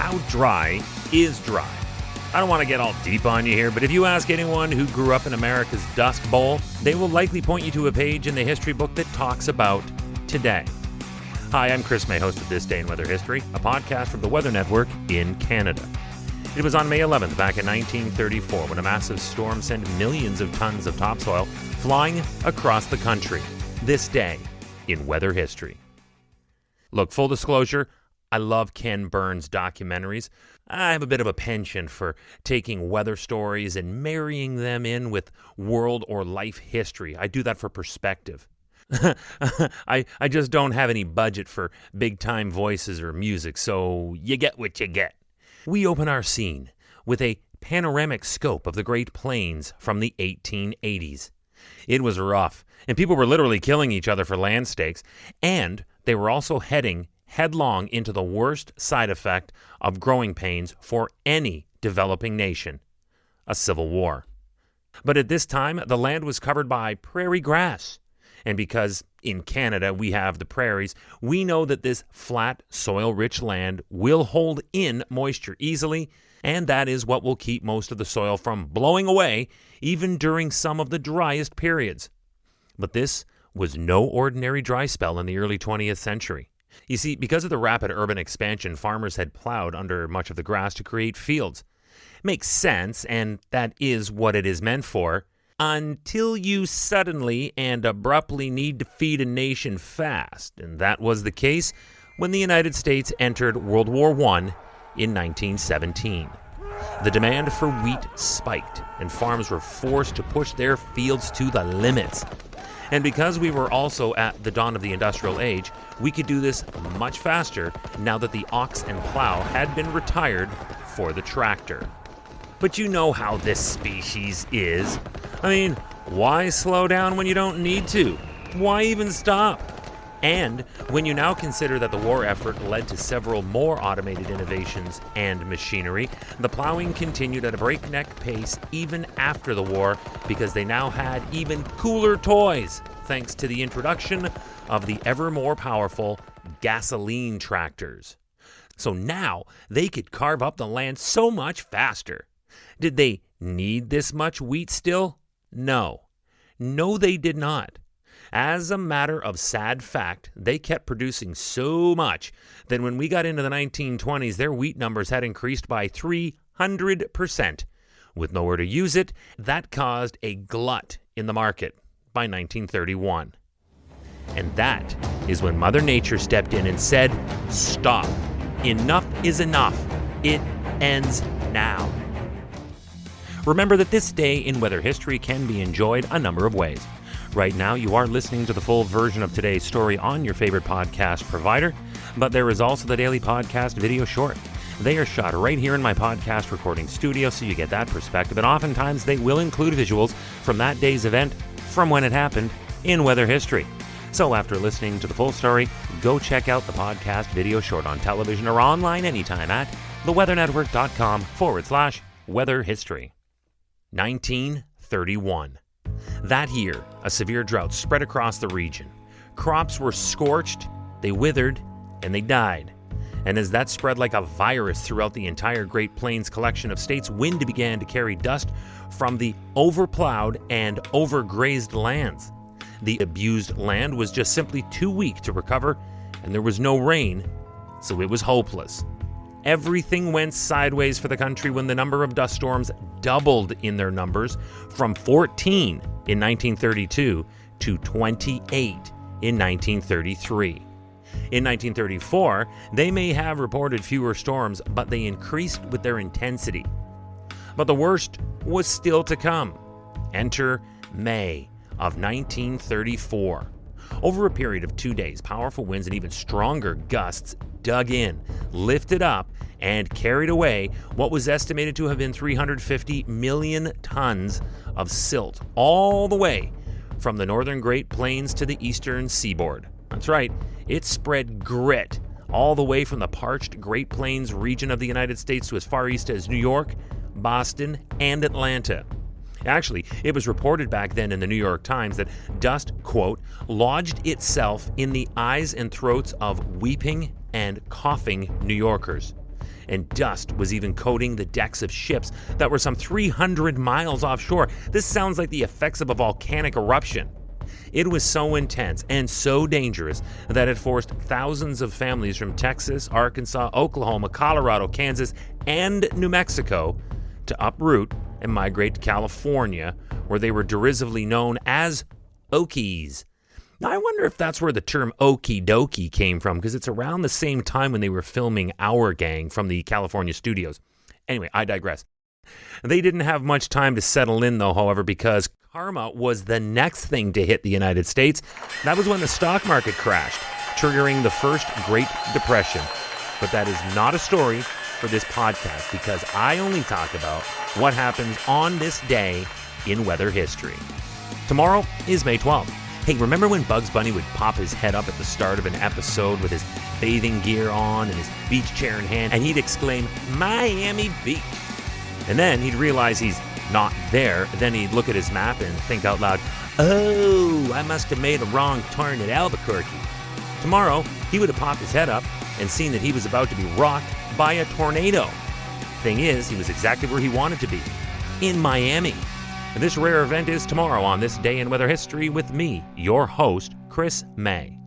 how dry is dry? I don't want to get all deep on you here, but if you ask anyone who grew up in America's Dust Bowl, they will likely point you to a page in the history book that talks about today. Hi, I'm Chris May, host of This Day in Weather History, a podcast from the Weather Network in Canada. It was on May 11th, back in 1934, when a massive storm sent millions of tons of topsoil flying across the country. This day in weather history. Look, full disclosure, I love Ken Burns documentaries. I have a bit of a penchant for taking weather stories and marrying them in with world or life history. I do that for perspective. I just don't have any budget for big-time voices or music, so you get what you get. We open our scene with a panoramic scope of the Great Plains from the 1880s. It was rough, and people were literally killing each other for land stakes, and they were also heading headlong into the worst side effect of growing pains for any developing nation, a civil war. But at this time, the land was covered by prairie grass. And because in Canada we have the prairies, we know that this flat, soil-rich land will hold in moisture easily, and that is what will keep most of the soil from blowing away, even during some of the driest periods. But this was no ordinary dry spell in the early 20th century. You see, because of the rapid urban expansion, farmers had plowed under much of the grass to create fields. Makes sense, and that is what it is meant for, until you suddenly and abruptly need to feed a nation fast. And that was the case when the United States entered World War I in 1917. The demand for wheat spiked, and farms were forced to push their fields to the limits. And because we were also at the dawn of the industrial age, we could do this much faster now that the ox and plow had been retired for the tractor. But you know how this species is. I mean, why slow down when you don't need to? Why even stop? And when you now consider that the war effort led to several more automated innovations and machinery, the plowing continued at a breakneck pace even after the war because they now had even cooler toys, thanks to the introduction of the ever more powerful gasoline tractors. So now they could carve up the land so much faster. Did they need this much wheat still? No. No, they did not. As a matter of sad fact, they kept producing so much that when we got into the 1920s, their wheat numbers had increased by 300%. With nowhere to use it, that caused a glut in the market by 1931. And that is when Mother Nature stepped in and said, "Stop. Enough is enough. It ends now." Remember that this day in weather history can be enjoyed a number of ways. Right now, you are listening to the full version of today's story on your favorite podcast provider, but there is also the daily podcast video short. They are shot right here in my podcast recording studio, so you get that perspective, and oftentimes they will include visuals from that day's event, from when it happened, in weather history. So after listening to the full story, go check out the podcast video short on television or online anytime at theweathernetwork.com/weather history. 1931. That year, a severe drought spread across the region. Crops were scorched, they withered, and they died. And as that spread like a virus throughout the entire Great Plains collection of states, wind began to carry dust from the over-plowed and over-grazed lands. The abused land was just simply too weak to recover, and there was no rain, so it was hopeless. Everything went sideways for the country when the number of dust storms doubled in their numbers from 14 in 1932 to 28 in 1933. In 1934, they may have reported fewer storms, but they increased with their intensity. But the worst was still to come. Enter May of 1934. Over a period of 2 days, powerful winds and even stronger gusts dug in, lifted up, and carried away what was estimated to have been 350 million tons of silt, all the way from the northern Great Plains to the eastern seaboard. That's right, it spread grit all the way from the parched Great Plains region of the United States to as far east as New York, Boston, and Atlanta. Actually, it was reported back then in the New York Times that dust, quote, lodged itself in the eyes and throats of weeping and coughing New Yorkers. and dust was even coating the decks of ships that were some 300 miles offshore. This sounds like the effects of a volcanic eruption. It was so intense and so dangerous that it forced thousands of families from Texas, Arkansas, Oklahoma, Colorado, Kansas, and New Mexico to uproot and migrate to California, where they were derisively known as Okies. Now, I wonder if that's where the term okie dokie came from, because it's around the same time when they were filming Our Gang from the California studios. Anyway, I digress. They didn't have much time to settle in, though, however, because karma was the next thing to hit the United States. That was when the stock market crashed, triggering the first Great Depression. But that is not a story for this podcast, because I only talk about what happens on this day in weather history. Tomorrow is May 12th. Hey, remember when Bugs Bunny would pop his head up at the start of an episode with his bathing gear on and his beach chair in hand, and he'd exclaim, "Miami Beach." And then he'd realize he's not there. Then he'd look at his map and think out loud, "Oh, I must have made a wrong turn at Albuquerque." Tomorrow, he would have popped his head up and seen that he was about to be rocked by a tornado. Thing is, he was exactly where he wanted to be, in Miami. And this rare event is tomorrow on This Day in Weather History with me, your host, Chris May.